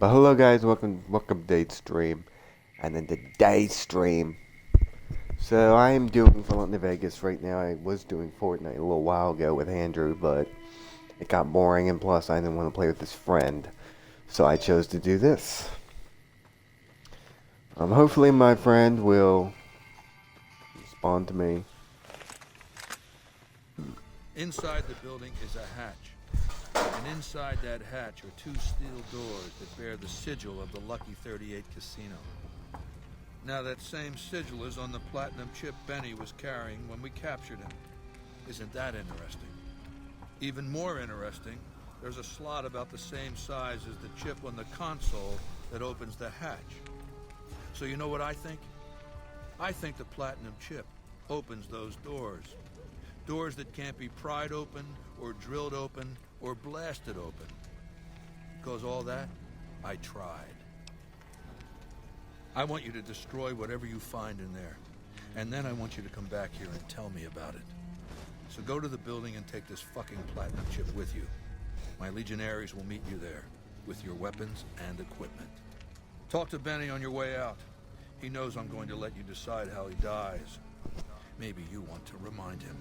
But hello guys, welcome to today's stream. And then today's stream. So I am doing Fallout New Vegas right now. I was doing Fortnite a little while ago with Andrew, but it got boring and plus I didn't want to play with his friend. So I chose to do this. Hopefully my friend will respond to me. Inside the building is a hatch, and inside that hatch are two steel doors that bear the sigil of the Lucky 38 casino. Now that same sigil is on the platinum chip Benny was carrying when we captured him. Isn't that interesting? Even more interesting, there's a slot about the same size as the chip on the console that opens the hatch. So you know what I think? I think the platinum chip opens those doors. Doors that can't be pried open, or drilled open, or blasted open. Because all that, I tried. I want you to destroy whatever you find in there. And then I want you to come back here and tell me about it. So go to the building and take this fucking platinum chip with you. My legionaries will meet you there, with your weapons and equipment. Talk to Benny on your way out. He knows I'm going to let you decide how he dies. Maybe you want to remind him.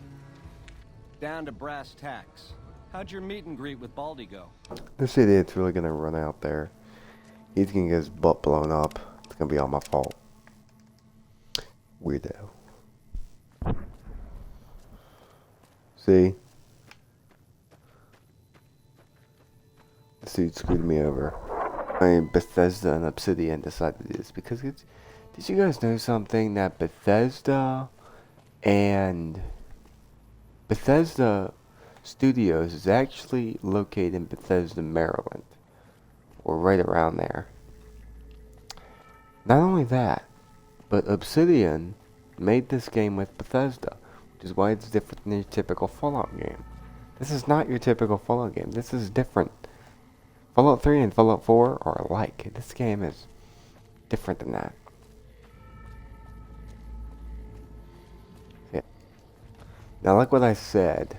Down to brass tacks. How'd your meet and greet with Baldy go? This idiot's really gonna run out there. He's gonna get his butt blown up. It's gonna be all my fault. Weirdo. See? This dude screwed me over. Bethesda and Obsidian decided this because did you guys know something that Bethesda Studios is actually located in Bethesda, Maryland, or right around there. Not only that, but Obsidian made this game with Bethesda, which is why it's different than your typical Fallout game. This is not your typical Fallout game. This is different. Fallout 3 and Fallout 4 are alike. This game is different than that. Yeah. Now, like what I said,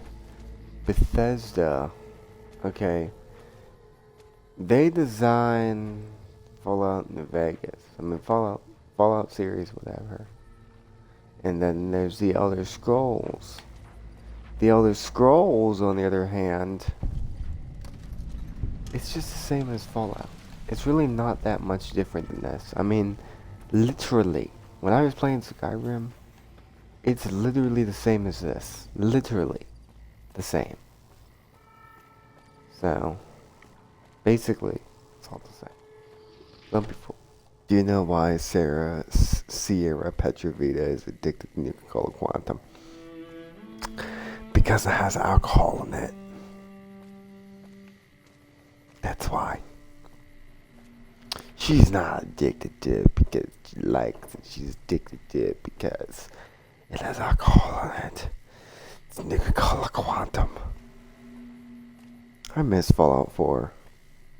Bethesda, okay, they design Fallout New Vegas. I mean, Fallout series, whatever. And then there's the Elder Scrolls. The Elder Scrolls, on the other hand, it's just the same as Fallout. It's really not that much different than this. I mean, literally, when I was playing Skyrim, it's literally the same as this. Literally the same. So, basically, it's all the same. Don't be fooled. Do you know why Sierra Petrovita is addicted to Nuka-Cola Quantum? Because it has alcohol in it. That's why. She's not addicted to it because she likes it. She's addicted to it because it has alcohol in it. It's Nuka-Cola Quantum. I miss Fallout 4.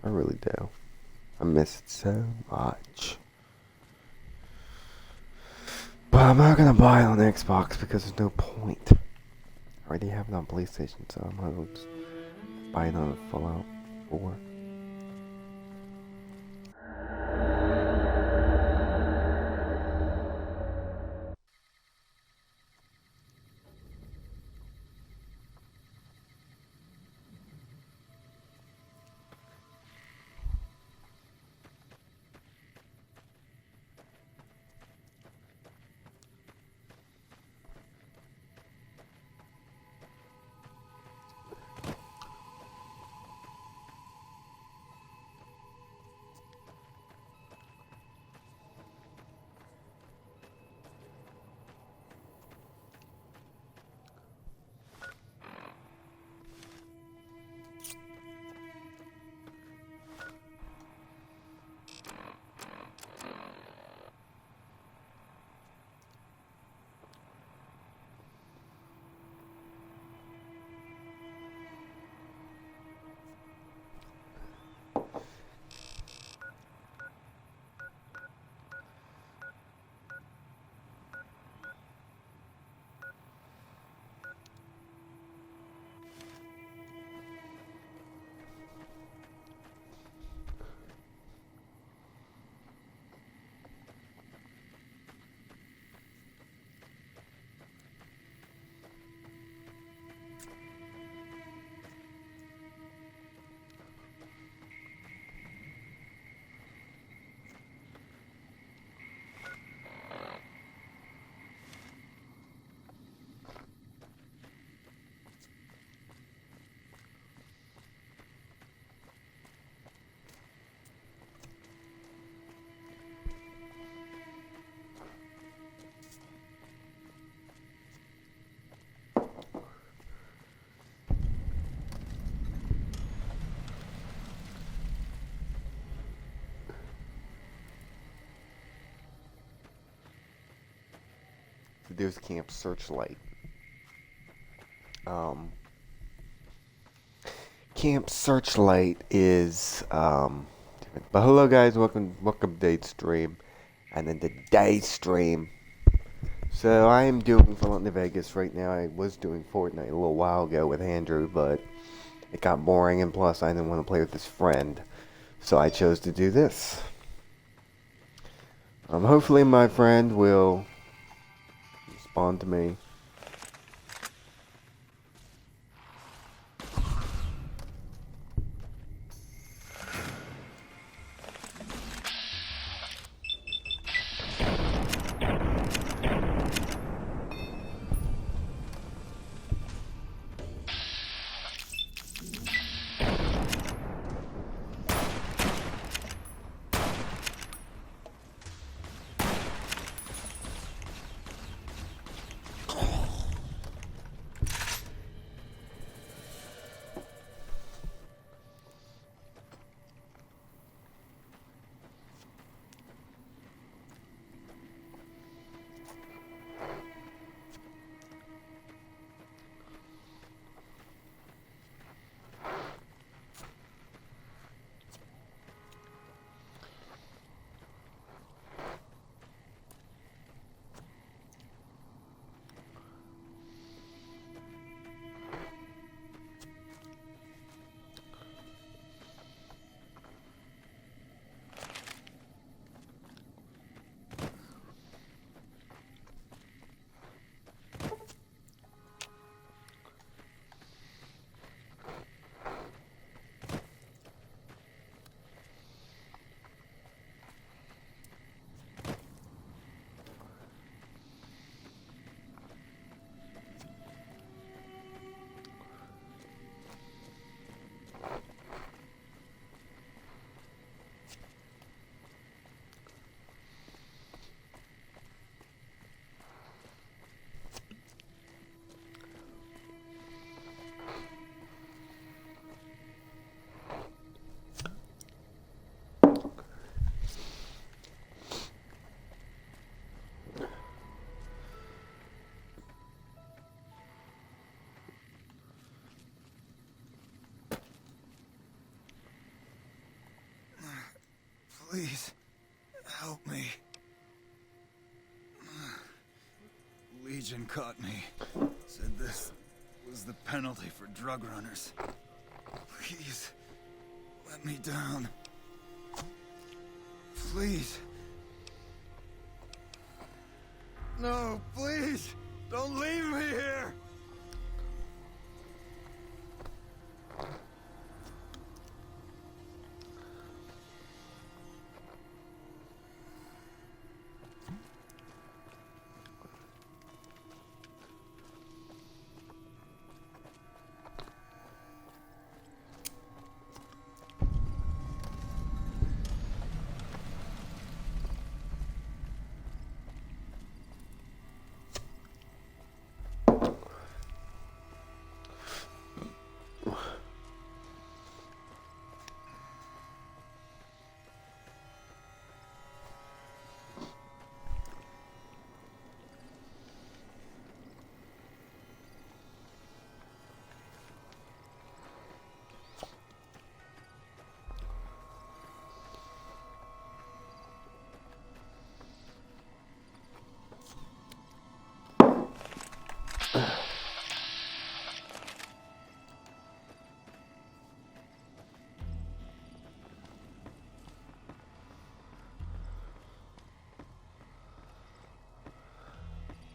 I really do. I miss it so much. But I'm not gonna buy it on Xbox because there's no point. I already have it on PlayStation, so I'm gonna just buy it on Fallout 4. there's Camp Searchlight. Camp Searchlight is different. But hello guys, welcome to today's stream, and then today's stream. So I am doing Fallout New Vegas right now. I was doing Fortnite a little while ago with Andrew, but it got boring, and plus I didn't want to play with his friend, so I chose to do this. Hopefully my friend will respond to me. Please, help me. Legion caught me. Said this was the penalty for drug runners. Please, let me down. Please. No, please! Don't leave me here!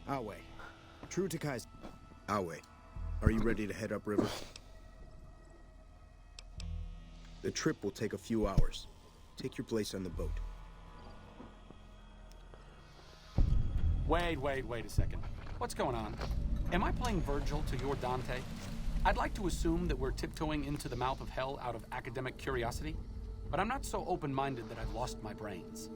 Awe. True to Kai's... Awe, are you ready to head upriver? The trip will take a few hours. Take your place on the boat. Wait a second. What's going on? Am I playing Virgil to your Dante? I'd like to assume that we're tiptoeing into the mouth of hell out of academic curiosity, but I'm not so open-minded that I've lost my brains.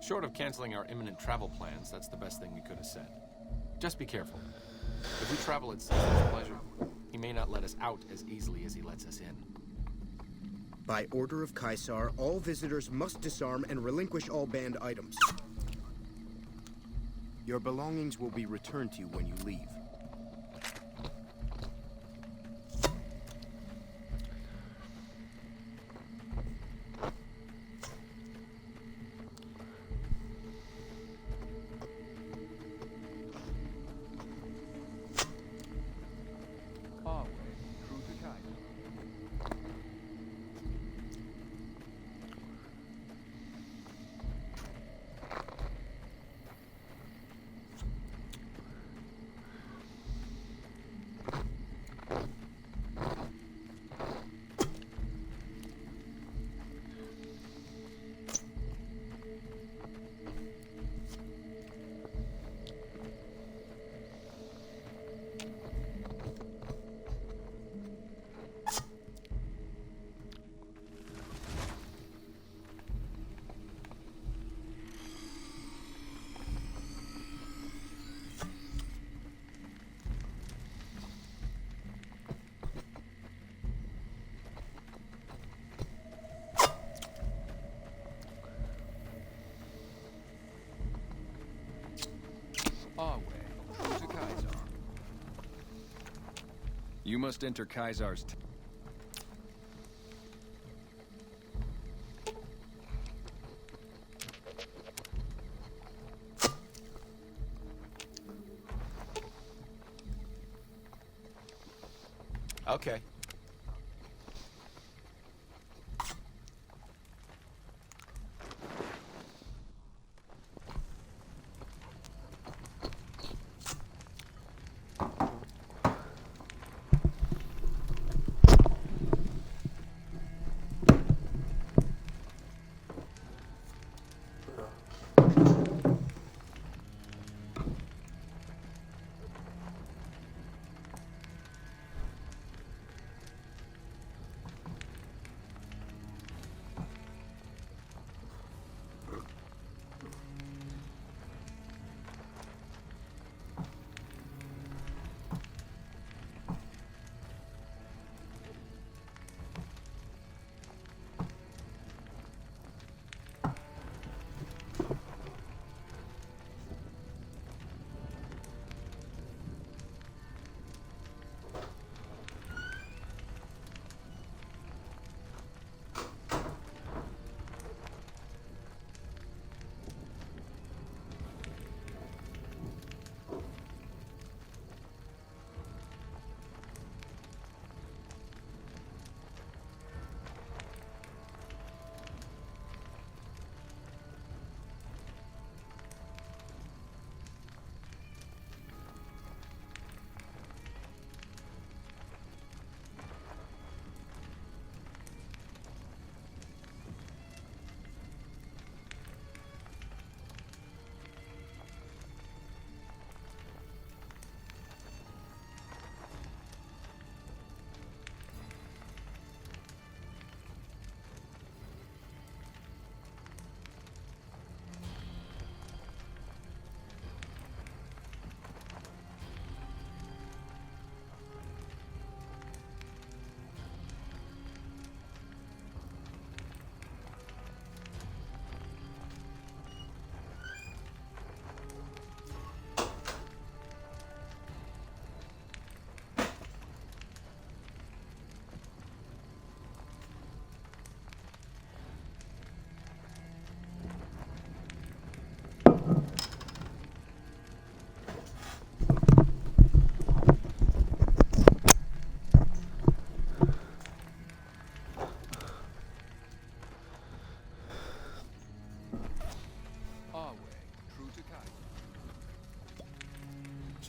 Short of canceling our imminent travel plans, that's the best thing we could have said. Just be careful. If we travel at Caesar's pleasure, he may not let us out as easily as he lets us in. By order of Caesar, all visitors must disarm and relinquish all banned items. Your belongings will be returned to you when you leave. Our way, true to Kaiser. You must enter Kaiser's. Okay.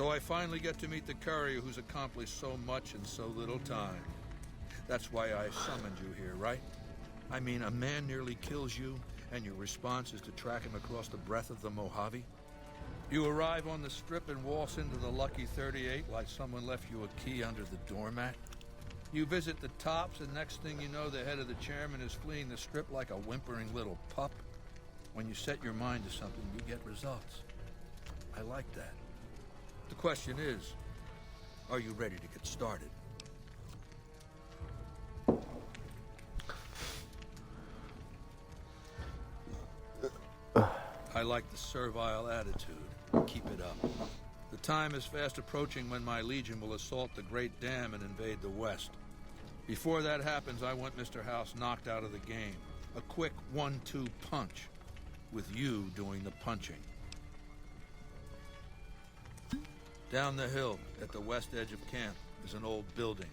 So I finally get to meet the courier who's accomplished so much in so little time. That's why I summoned you here, right? I mean, a man nearly kills you, and your response is to track him across the breadth of the Mojave? You arrive on the strip and waltz into the Lucky 38 like someone left you a key under the doormat? You visit the tops, and next thing you know, the head of the chairman is fleeing the strip like a whimpering little pup? When you set your mind to something, you get results. I like that. The question is, are you ready to get started? I like the servile attitude. Keep it up. The time is fast approaching when my legion will assault the Great Dam and invade the West. Before that happens, I want Mr. House knocked out of the game. A quick 1-2 punch, with you doing the punching. Down the hill, at the west edge of camp, is an old building.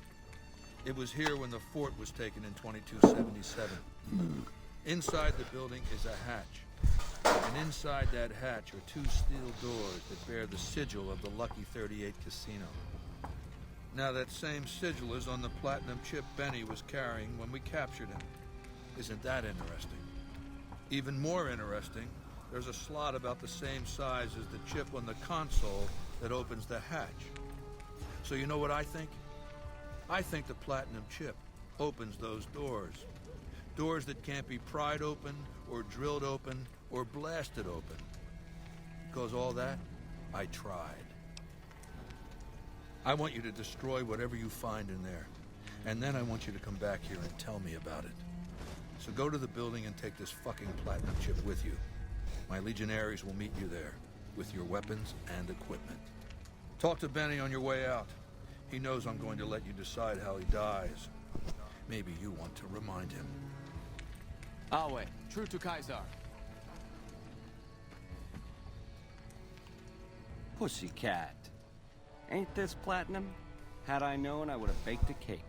It was here when the fort was taken in 2277. Inside the building is a hatch. And inside that hatch are 2 steel doors that bear the sigil of the Lucky 38 Casino. Now that same sigil is on the platinum chip Benny was carrying when we captured him. Isn't that interesting? Even more interesting, there's a slot about the same size as the chip on the console that opens the hatch. So you know what I think? I think the platinum chip opens those doors. Doors that can't be pried open, or drilled open, or blasted open. Because all that, I tried. I want you to destroy whatever you find in there. And then I want you to come back here and tell me about it. So go to the building and take this fucking platinum chip with you. My legionaries will meet you there, with your weapons and equipment. Talk to Benny on your way out. He knows I'm going to let you decide how he dies. Maybe you want to remind him. Awe, true to Kaiser. Pussycat. Ain't this platinum? Had I known, I would have baked a cake.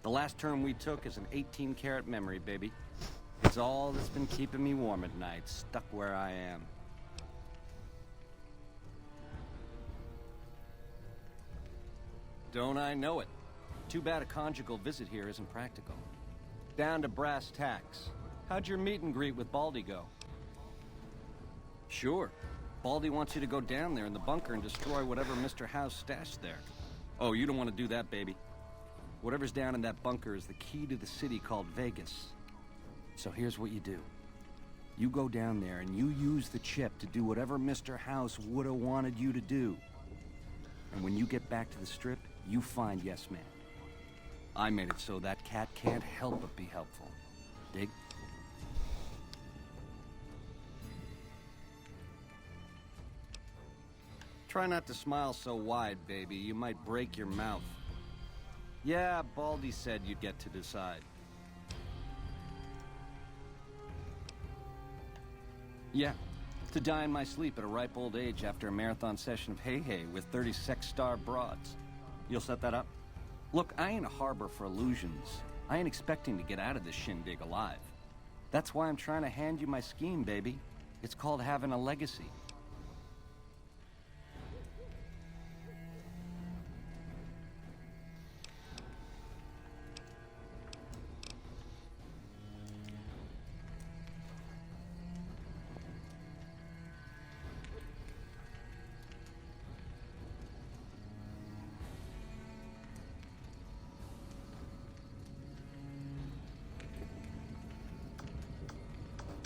The last turn we took is an 18-karat memory, baby. It's all that's been keeping me warm at night, stuck where I am. Don't I know it? Too bad a conjugal visit here isn't practical. Down to brass tacks. How'd your meet and greet with Baldy go? Sure. Baldy wants you to go down there in the bunker and destroy whatever Mr. House stashed there. Oh, you don't want to do that, baby. Whatever's down in that bunker is the key to the city called Vegas. So here's what you do. You go down there and you use the chip to do whatever Mr. House would have wanted you to do. And when you get back to the strip, you find Yes Man. I made it so that cat can't help but be helpful. Dig? Try not to smile so wide, baby. You might break your mouth. Yeah, Baldy said you'd get to decide. Yeah, to die in my sleep at a ripe old age after a marathon session of hey-hey with 30 sex-star broads. You'll set that up? Look, I ain't a harbor for illusions. I ain't expecting to get out of this shindig alive. That's why I'm trying to hand you my scheme, baby. It's called having a legacy.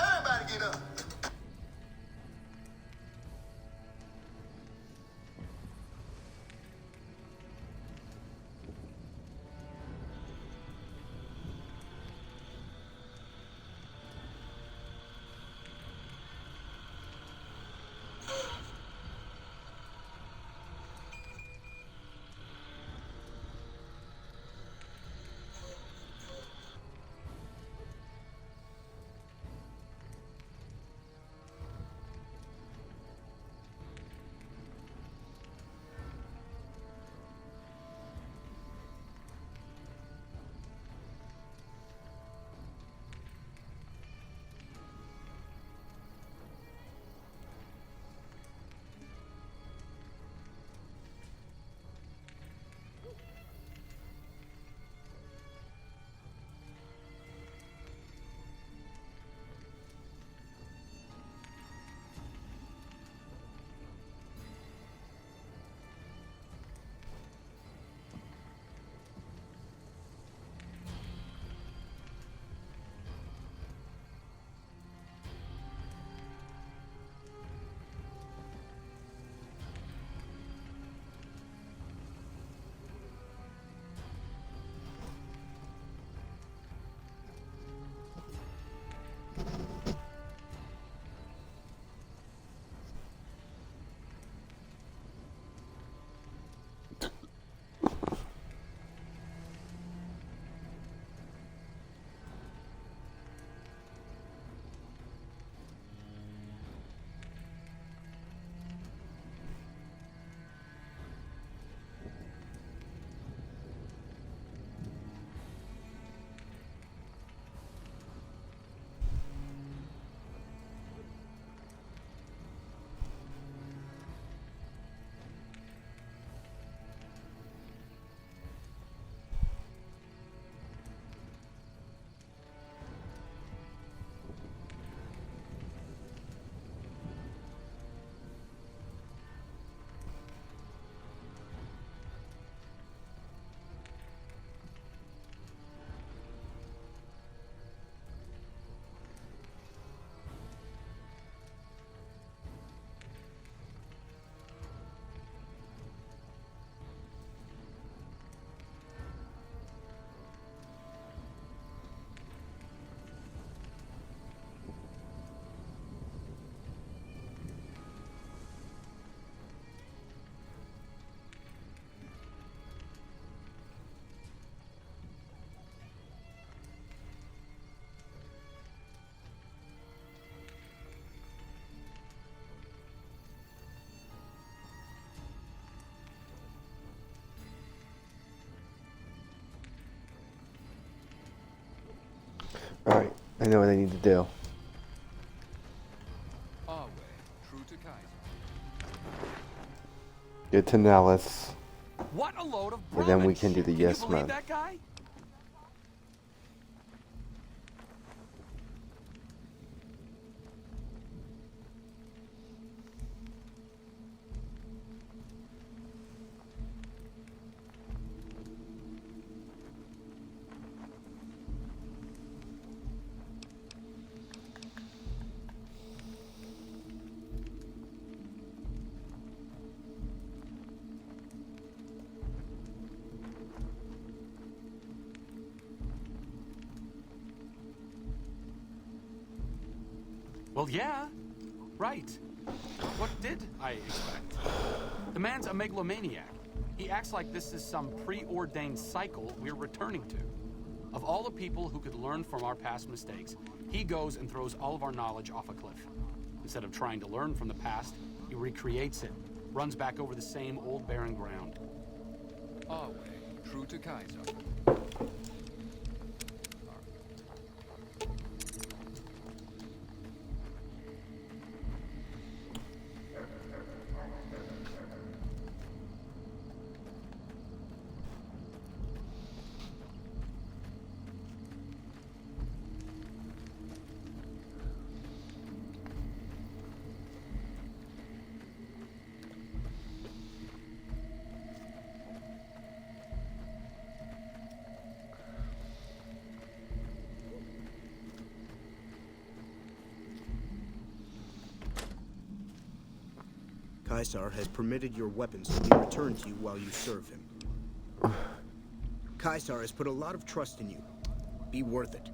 Everybody get up. Alright, I know what I need to do. Our way, true to Kaiser. Get to Nellis. What a load of And then we Brahmin can do shit. the Can yes you believe man. that guy? Well, yeah. Right. What did I expect? The man's a megalomaniac. He acts like this is some preordained cycle we're returning to. Of all the people who could learn from our past mistakes, he goes and throws all of our knowledge off a cliff. Instead of trying to learn from the past, he recreates it, runs back over the same old barren ground. Our way, true to Kaiser. Caesar has permitted your weapons to be returned to you while you serve him. Caesar has put a lot of trust in you. Be worth it.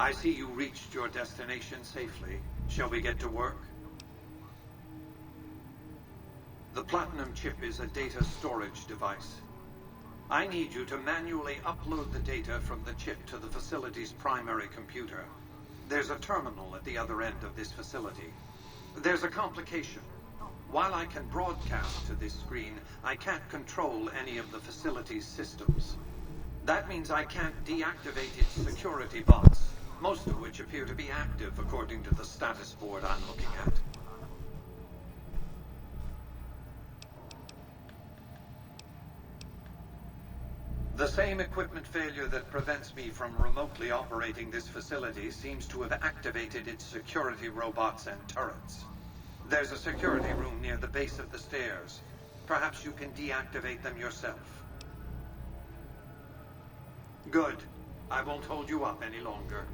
I see you reached your destination safely. Shall we get to work? The Platinum chip is a data storage device. I need you to manually upload the data from the chip to the facility's primary computer. There's a terminal at the other end of this facility. There's a complication. While I can broadcast to this screen, I can't control any of the facility's systems. That means I can't deactivate its security bots, most of which appear to be active according to the status board I'm looking at. The same equipment failure that prevents me from remotely operating this facility seems to have activated its security robots and turrets. There's a security room near the base of the stairs. Perhaps you can deactivate them yourself. Good. I won't hold you up any longer.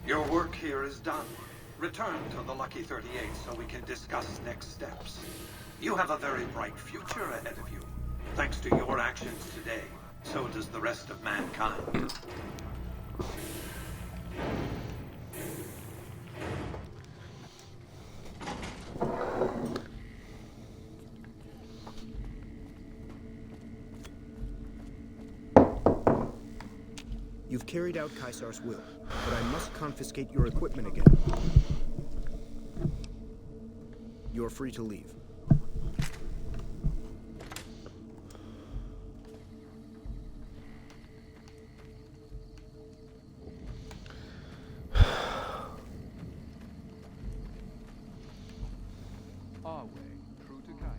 Your work here is done. Return to the Lucky 38 so we can discuss next steps. You have a very bright future ahead of you. Thanks to your actions today, so does the rest of mankind. You've carried out Caesar's will, but I must confiscate your equipment again. You're free to leave. Our way, true to Kaiser.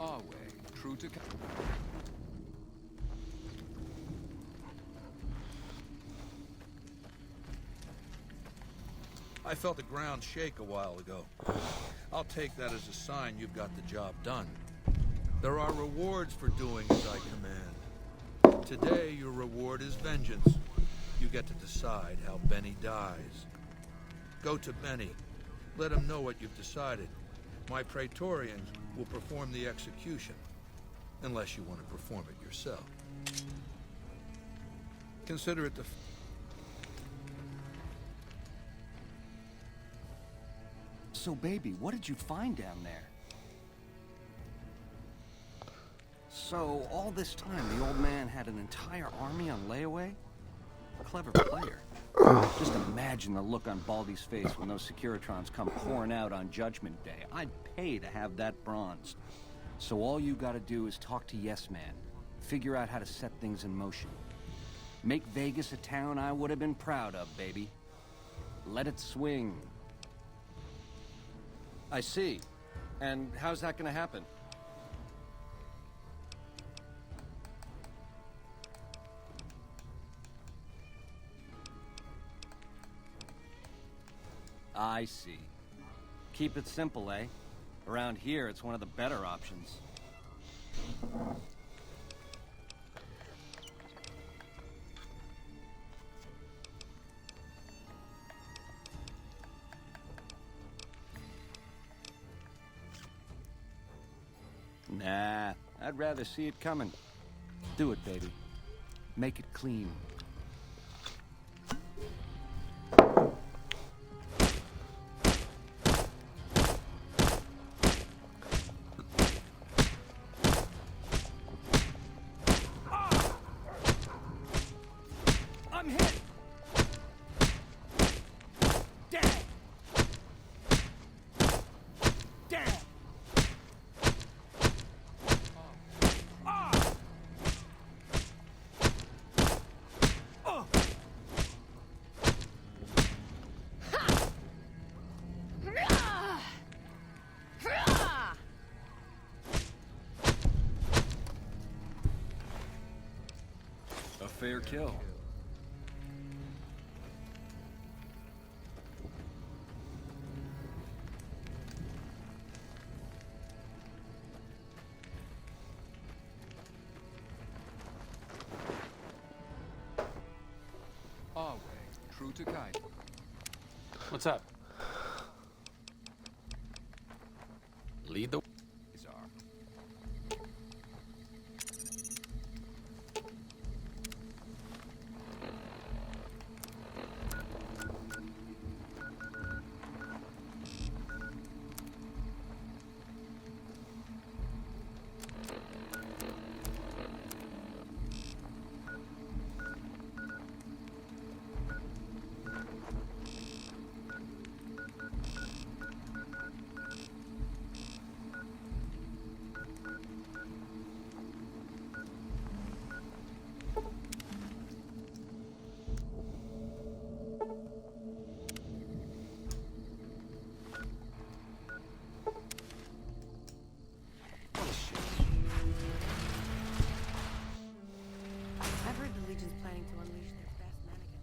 Our way, true to Kaiser. I felt the ground shake a while ago. I'll take that as a sign you've got the job done. There are rewards for doing as I command. Today, your reward is vengeance. You get to decide how Benny dies. Go to Benny. Let him know what you've decided. My Praetorians will perform the execution, unless you want to perform it yourself. Consider it the... So, baby, what did you find down there? So, all this time, the old man had an entire army on layaway? Clever player. Just imagine the look on Baldy's face when those Securitrons come pouring out on Judgment Day. I'd pay to have that bronzed. So all you gotta do is talk to Yes Man. Figure out how to set things in motion. Make Vegas a town I would have been proud of, baby. Let it swing. I see. And how's that gonna happen? I see. Keep it simple, eh? Around here, it's one of the better options. Nah, I'd rather see it coming. Do it, baby. Make it clean. I'm hit! fair kill. Our way, true to Kaiser. What's up? Lead the Czar. I've heard the Legion's planning to unleash their best mannequins.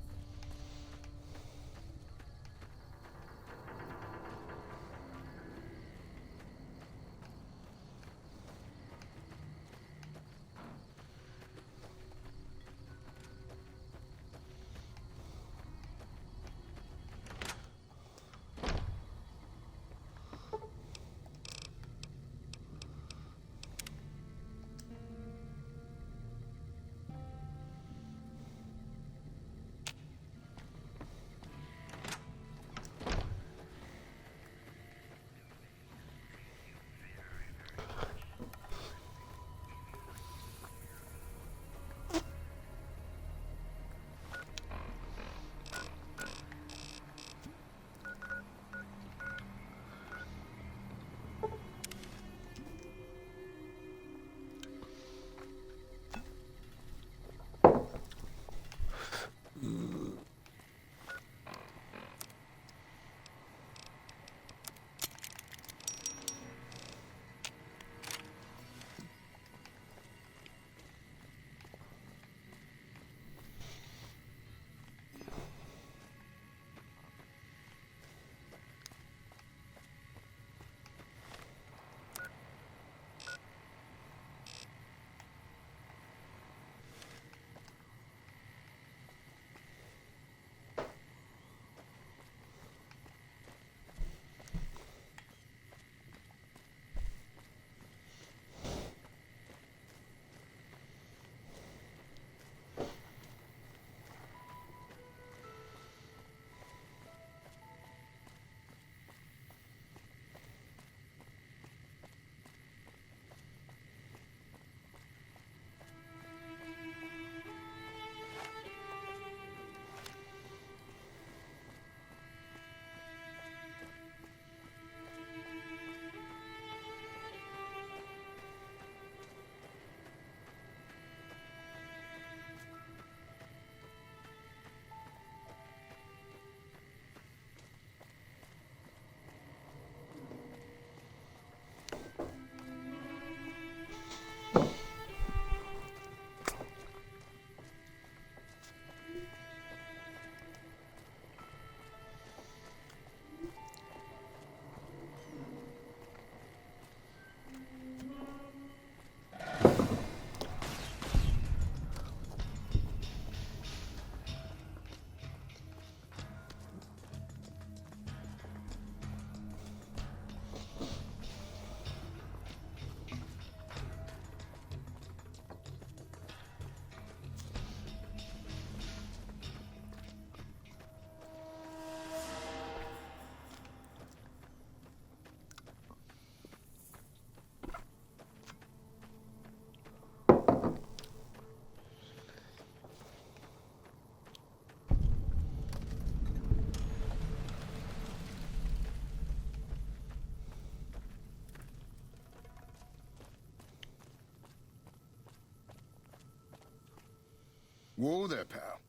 Whoa there, pal.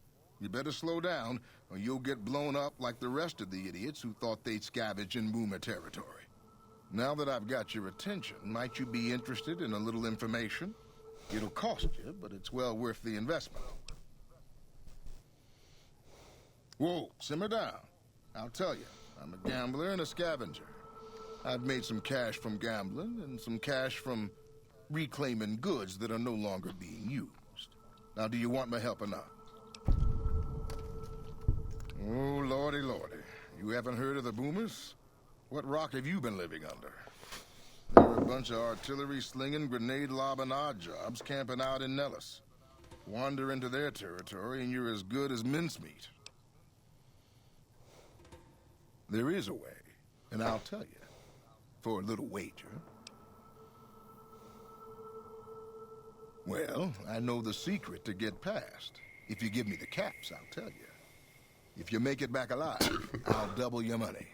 You better slow down, or you'll get blown up like the rest of the idiots who thought they'd scavenge in Boomer territory. Now that I've got your attention, might you be interested in a little information? It'll cost you, but it's well worth the investment. Whoa, simmer down. I'll tell you, I'm a gambler and a scavenger. I've made some cash from gambling and some cash from reclaiming goods that are no longer being used. Now, do you want my help or not? Oh, lordy, lordy. You haven't heard of the boomers? What rock have you been living under? They're a bunch of artillery-slinging, grenade-lobbing odd jobs camping out in Nellis. Wander into their territory and you're as good as mincemeat. There is a way, and I'll tell you. For a little wager. Well, I know the secret to get past. If you give me the caps, I'll tell you. If you make it back alive, I'll double your money.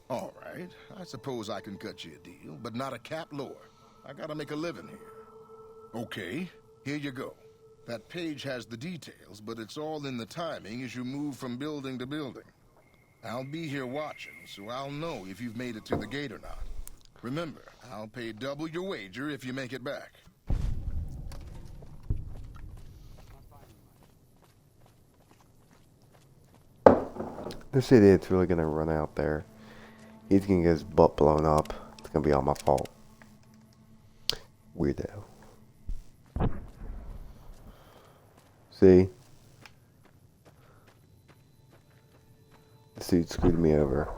All right, I suppose I can cut you a deal, but not a cap lower. I gotta make a living here. Okay, here you go. That page has the details, but it's all in the timing as you move from building to building. I'll be here watching, so I'll know if you've made it to the gate or not. Remember, I'll pay double your wager if you make it back. This idiot's really gonna run out there. He's gonna get his butt blown up. It's gonna be all my fault. Weirdo. See? This dude screwed me over.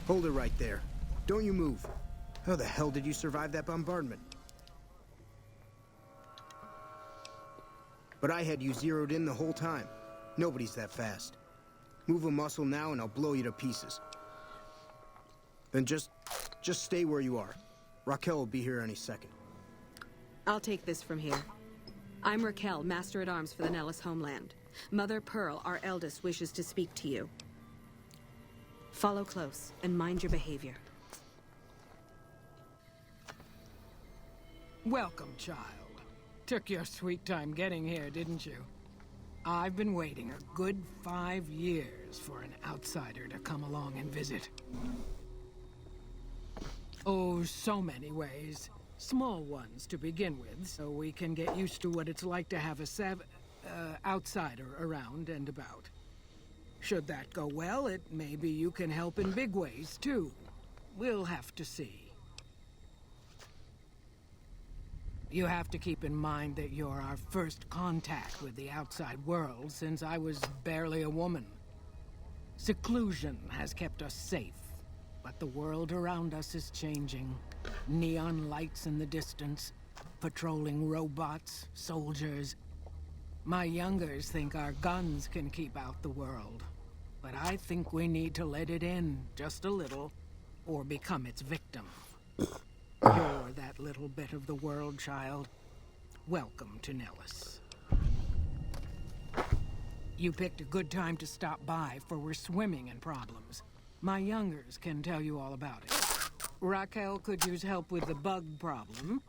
Hold it right there. Don't you move. How the hell did you survive that bombardment? But I had you zeroed in the whole time. Nobody's that fast. Move a muscle now and I'll blow you to pieces. Then just stay where you are. Raquel will be here any second. I'll take this from here. I'm Raquel, Master-at-Arms for the Nellis homeland. Mother Pearl, our eldest, wishes to speak to you. Follow close and mind your behavior. Welcome, child. Took your sweet time getting here, didn't you? I've been waiting a good 5 years for an outsider to come along and visit. Oh, so many ways. Small ones to begin with, so we can get used to what it's like to have a outsider around and about. Should that go well, maybe you can help in big ways, too. We'll have to see. You have to keep in mind that you're our first contact with the outside world since I was barely a woman. Seclusion has kept us safe, but the world around us is changing. Neon lights in the distance, patrolling robots, soldiers. My youngers think our guns can keep out the world, but I think we need to let it in just a little, or become its victim. You're that little bit of the world, child. Welcome to Nellis. You picked a good time to stop by, for we're swimming in problems. My youngers can tell you all about it. Raquel could use help with the bug problem.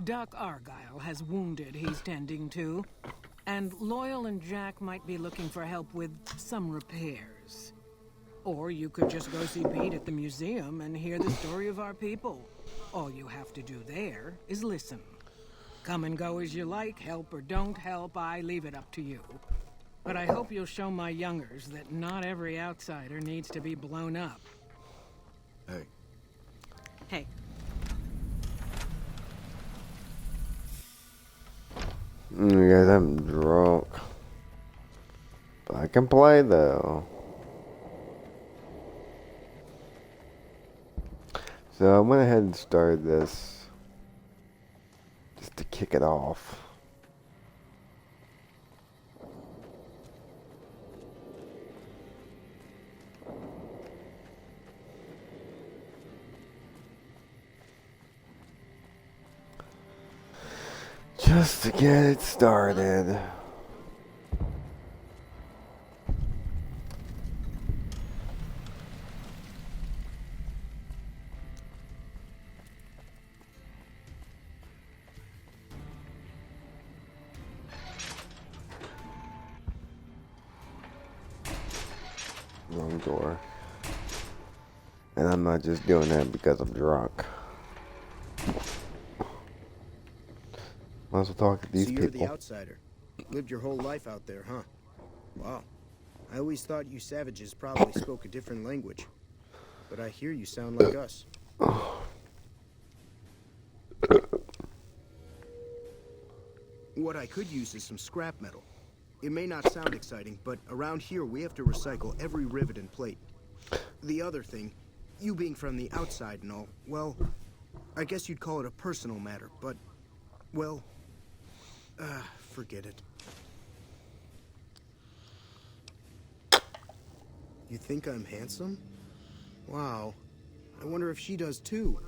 Doc Argyle has wounded he's tending to. And Loyal and Jack might be looking for help with some repairs. Or you could just go see Pete at the museum and hear the story of our people. All you have to do there is listen. Come and go as you like, help or don't help, I leave it up to you. But I hope you'll show my youngers that not every outsider needs to be blown up. Hey. Hey. Guys, I'm drunk. But I can play though. So I went ahead and started this just to kick it off. Just to get it started. Wrong door. And I'm not just doing that because I'm drunk. Might as well talk to these So you're people. the outsider. Lived your whole life out there, huh? Wow. I always thought you savages probably spoke a different language. But I hear you sound like us. What I could use is some scrap metal. It may not sound exciting, but around here we have to recycle every rivet and plate. The other thing, you being from the outside and all, well, I guess you'd call it a personal matter, but, well, forget it. You think I'm handsome? Wow. I wonder if she does too.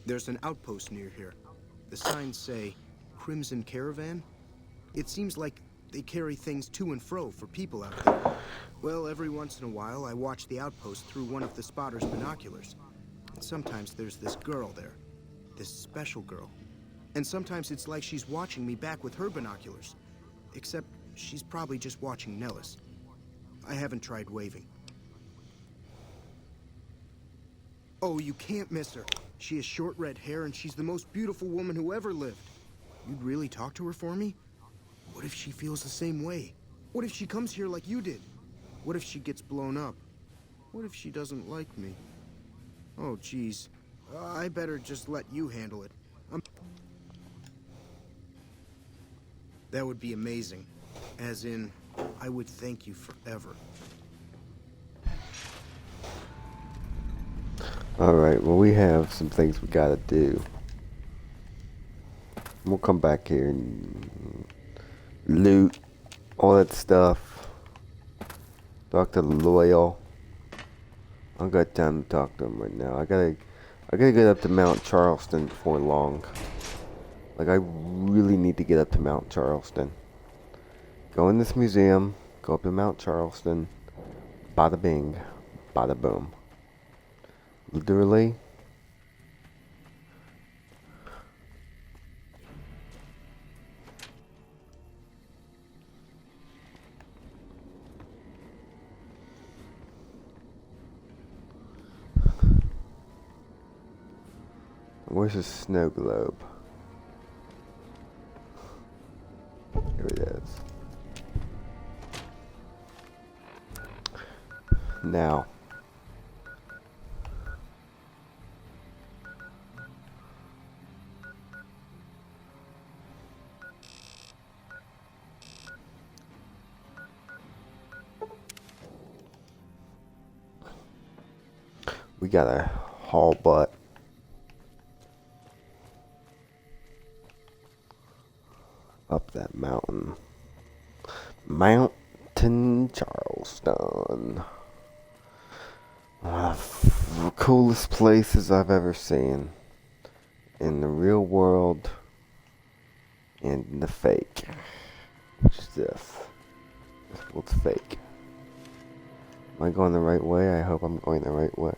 There's an outpost near here. The signs say, Crimson Caravan. It seems like they carry things to and fro for people out there. Well, every once in a while, I watch the outpost through one of the spotter's binoculars. And sometimes there's this girl there. This special girl. And sometimes it's like she's watching me back with her binoculars. Except she's probably just watching Nellis. I haven't tried waving. Oh, you can't miss her. She has short red hair and she's the most beautiful woman who ever lived. You'd really talk to her for me? What if she feels the same way? What if she comes here like you did? What if she gets blown up? What if she doesn't like me? Oh, geez. I better just let you handle it. That would be amazing. As in, I would thank you forever. Alright, well, we have some things we gotta do. We'll come back here and loot all that stuff. Talk to Loyal. I don't got time to talk to him right now. I gotta get up to Mount Charleston before long. Like, I really need to get up to Mount Charleston. Go in this museum, go up to Mount Charleston, bada bing, bada boom. Literally. Where's the snow globe? Here it is. Now. We gotta haul butt. Up that mountain. Mountain Charleston. One of the coolest places I've ever seen. In the real world. And in the fake. Which is this. This world's fake. Am I going the right way? I hope I'm going the right way.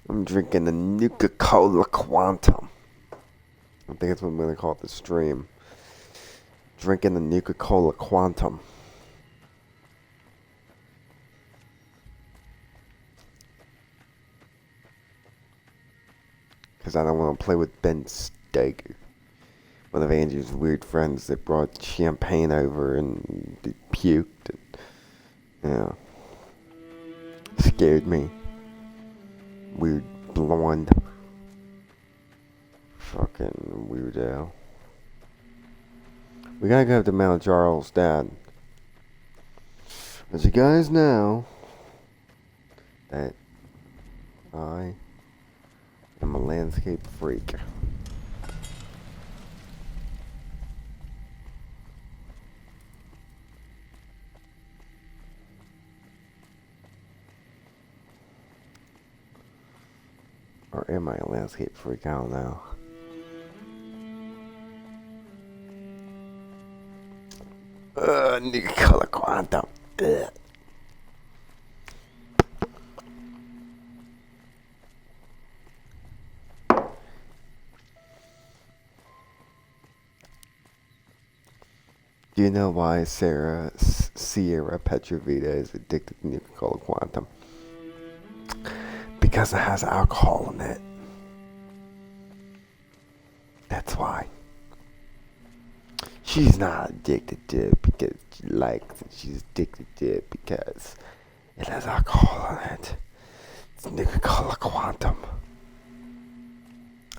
I'm drinking the Nuka-Cola Quantum. I think that's what I'm going to call it, the stream. Drinking the Nuka-Cola Quantum. Because I don't want to play with Ben Steger. One of Andrew's weird friends that brought champagne over and puked. And, scared me. Weird blonde. Fucking weirdo. We gotta go to Mount Charles, Dad. As you guys know, that I am a landscape freak. Or am I a landscape freak? I don't know. Nuka-Cola Quantum. Ugh. Do you know why Sierra Petrovita is addicted to Nuka-Cola Quantum? Because it has alcohol in it. That's why. She's not addicted to it because she likes it. She's addicted to it because it has alcohol in it. It's Nuka-Cola Quantum.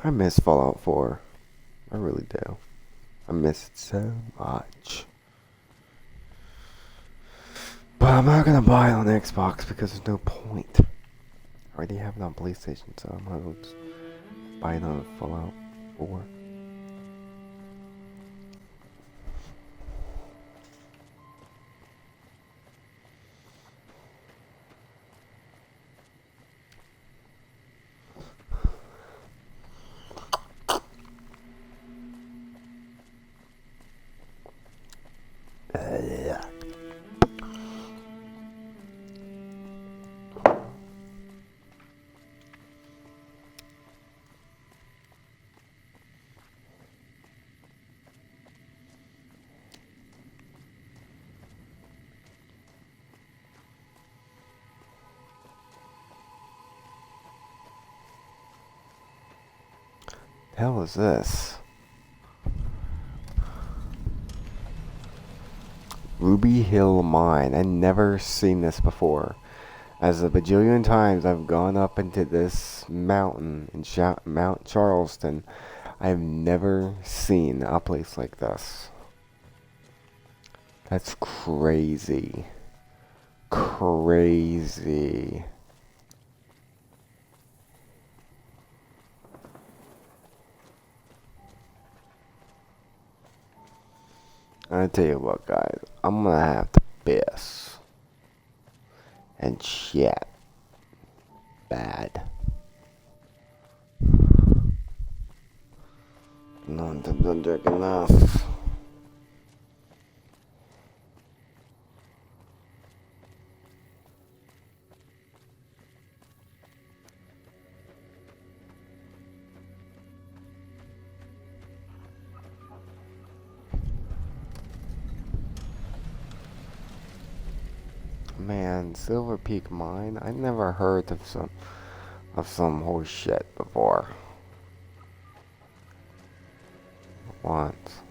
I miss Fallout 4. I really do. I miss it so much. But I'm not gonna buy it on Xbox because there's no point. I already have it on PlayStation, so I might as well just buy it on Fallout 4. Hell is this? Ruby Hill Mine. I've never seen this before. As a bajillion times I've gone up into this mountain in Mount Charleston, I've never seen a place like this. That's crazy. Crazy. I tell you what, guys, I'm gonna have to piss and shit bad. None of them drink enough. Man, Silver Peak Mine. I never heard of some horse shit before. Once.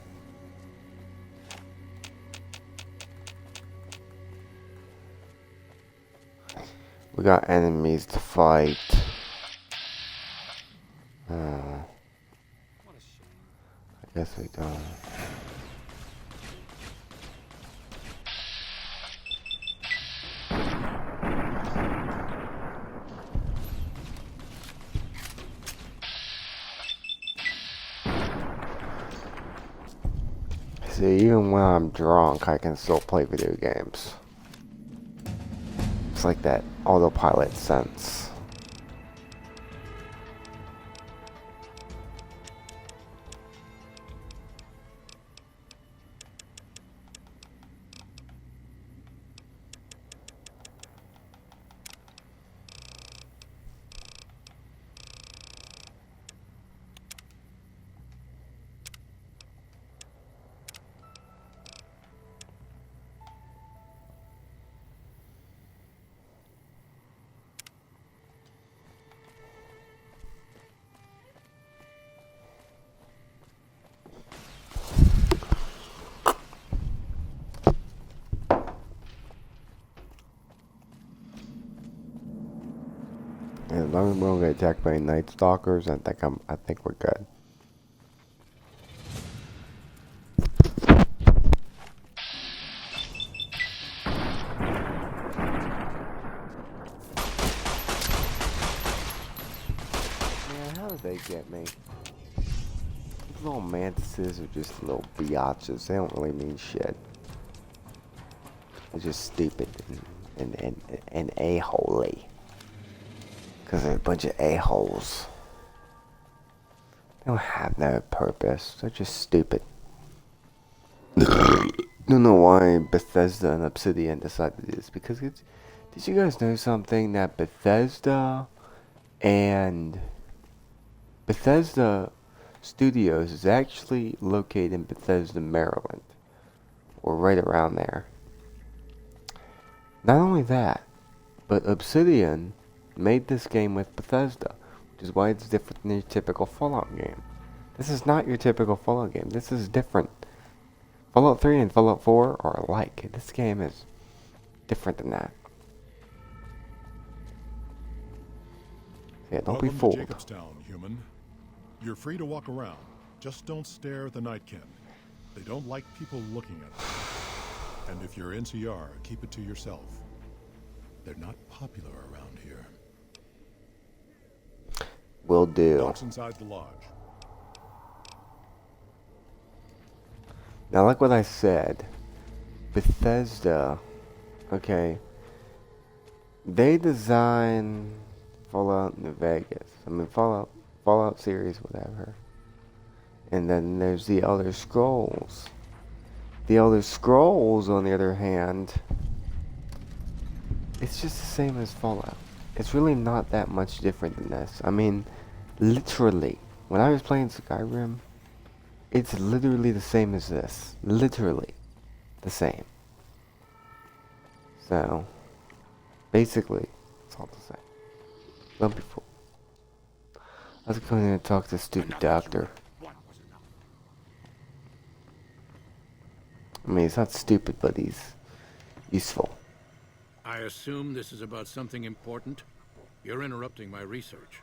We got enemies to fight. I guess we don't. See, even when I'm drunk, I can still play video games. It's like that autopilot sense. And as long as we don't get attacked by Night Stalkers, I think we're good. Man, how did they get me? These little mantises are just little biatches. They don't really mean shit. They're just stupid and a-holy. Because they're a bunch of a-holes. They don't have no purpose. They're just stupid. I don't know why Bethesda and Obsidian decided to do this. Because did you guys know something? That Bethesda Studios is actually located in Bethesda, Maryland. Or right around there. Not only that, but Obsidian made this game with Bethesda, which is why it's different than your typical Fallout game. This is not your typical Fallout game. This is different. Fallout 3 and Fallout 4 are alike. This game is different than that. Yeah, don't be fooled. Welcome to Jacobstown, human. You're free to walk around. Just don't stare at the Nightkin. They don't like people looking at them. And if you're NCR, keep it to yourself. They're not popular around here. Will do. Dogs inside the lodge. Now, like what I said, Bethesda, okay, they design Fallout New Vegas. I mean, Fallout series, whatever. And then there's the Elder Scrolls. The Elder Scrolls, on the other hand, it's just the same as Fallout. It's really not that much different than this. I mean, literally, when I was playing Skyrim, it's literally the same as this. Literally the same. So, basically, it's all the same. Don't be fooled. I was going to talk to the stupid doctor. I mean, he's not stupid, but he's useful. I assume this is about something important? You're interrupting my research.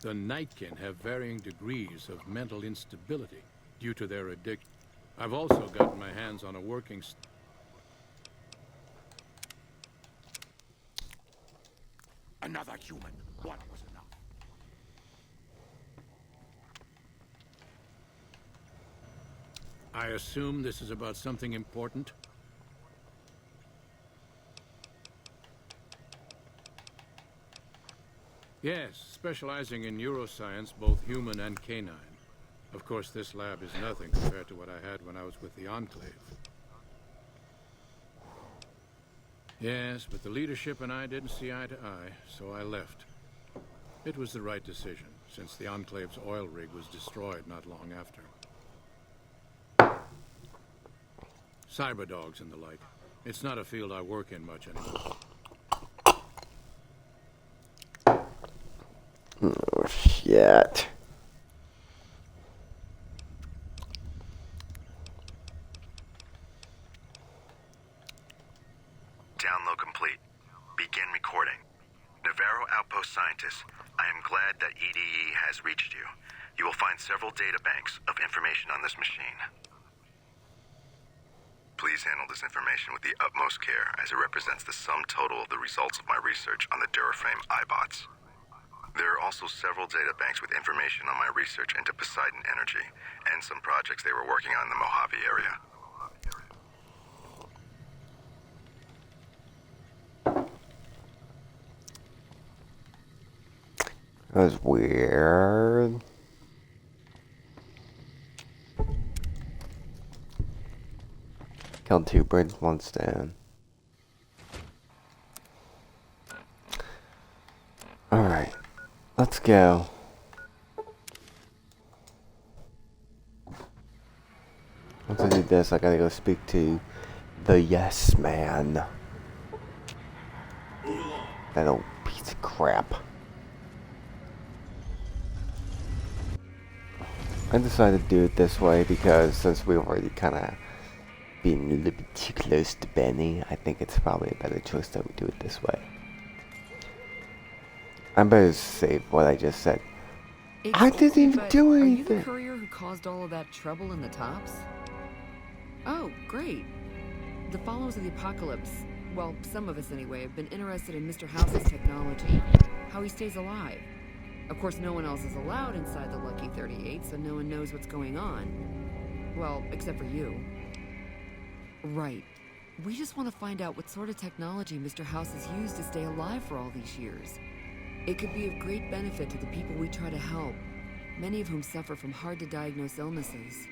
The Nightkin have varying degrees of mental instability due to their addiction. I've also gotten my hands on a working... Another human. One was enough. I assume this is about something important? Yes, specializing in neuroscience, both human and canine. Of course, this lab is nothing compared to what I had when I was with the Enclave. Yes, but the leadership and I didn't see eye to eye, so I left. It was the right decision, since the Enclave's oil rig was destroyed not long after. Cyberdogs and the like. It's not a field I work in much anymore. Oh, shit. Download complete. Begin recording. Navarro Outpost scientists, I am glad that EDE has reached you. You will find several data banks of information on this machine. Please handle this information with the utmost care, as it represents the sum total of the results of my research on the Duraframe iBots. There are also several data banks with information on my research into Poseidon Energy, and some projects they were working on in the Mojave area. That was weird. Killed 2 birds, 1 stone. Alright, let's go. Once I do this, I gotta go speak to the Yes Man. That old piece of crap. I decided to do it this way because since we already kind of being a little bit too close to Benny. I think it's probably a better choice that we do it this way. I better save what I just said. I didn't even do anything. Are you the courier who caused all of that trouble in the tops? Oh, great. The followers of the apocalypse, well, some of us anyway, have been interested in Mr. House's technology, how he stays alive. Of course, no one else is allowed inside the Lucky 38, so no one knows what's going on. Well, except for you. Right. We just want to find out what sort of technology Mr. House has used to stay alive for all these years. It could be of great benefit to the people we try to help, many of whom suffer from hard-to-diagnose illnesses.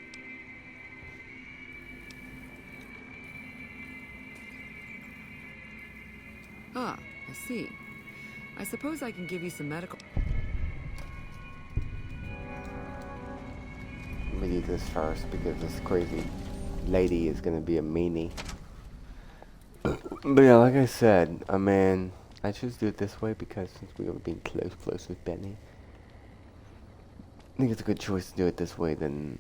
Ah, I see. I suppose I can give you some medical... Let me do this first because this crazy lady is gonna be a meanie. But yeah, like I said, I mean, I choose to do it this way because since we were being close with Benny, I think it's a good choice to do it this way than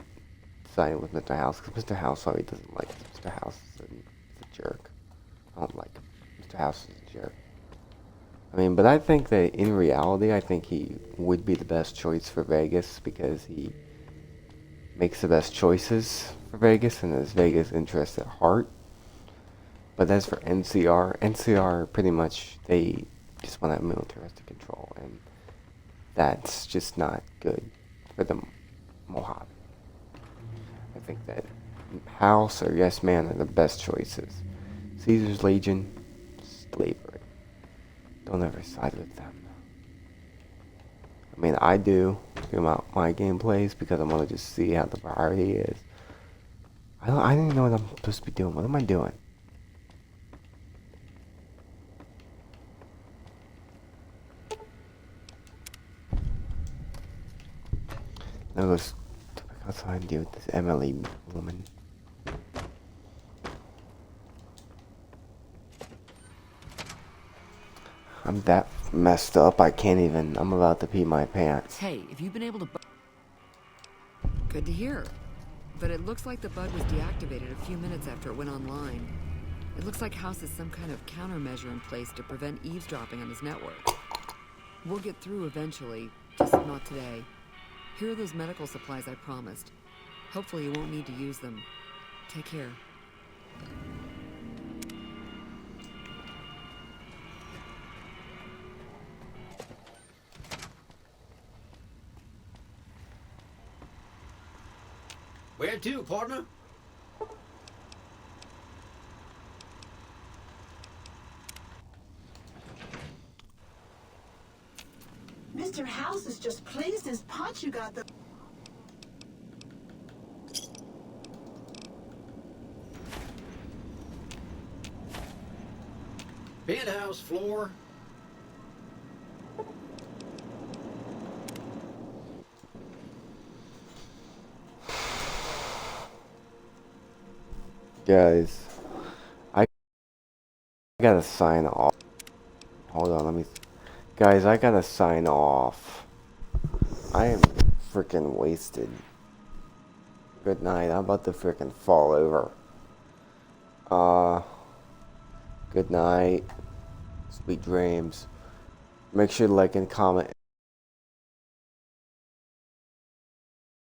sign with Mr. House, because Mr. House already doesn't like it. Mr. House is a jerk. I don't like him. Mr. House is a jerk. I mean, but I think that in reality, I think he would be the best choice for Vegas because he makes the best choices for Vegas and has Vegas' interests at heart. But as for NCR pretty much, they just want to have militaristic control, and that's just not good for the Mojave. I think that House or Yes Man are the best choices. Caesar's Legion, slavery. Don't ever side with them. I mean, I do my gameplays because I want to just see how the variety is. I don't even know what I'm supposed to be doing. What am I doing? Now go back outside and deal with this Emily woman. I'm that messed up, I'm about to pee my pants. Hey, if you've been able to... Good to hear. But it looks like the bug was deactivated a few minutes after it went online. It looks like House has some kind of countermeasure in place to prevent eavesdropping on his network. We'll get through eventually, just not today. Here are those medical supplies I promised. Hopefully you won't need to use them. Take care. Where to, partner? Mr. House is just pleased as punch you got the... Penthouse floor. Guys, I gotta sign off. Hold on, Guys, I gotta sign off. I am freaking wasted. Good night. I'm about to freaking fall over. Good night. Sweet dreams. Make sure to like and comment.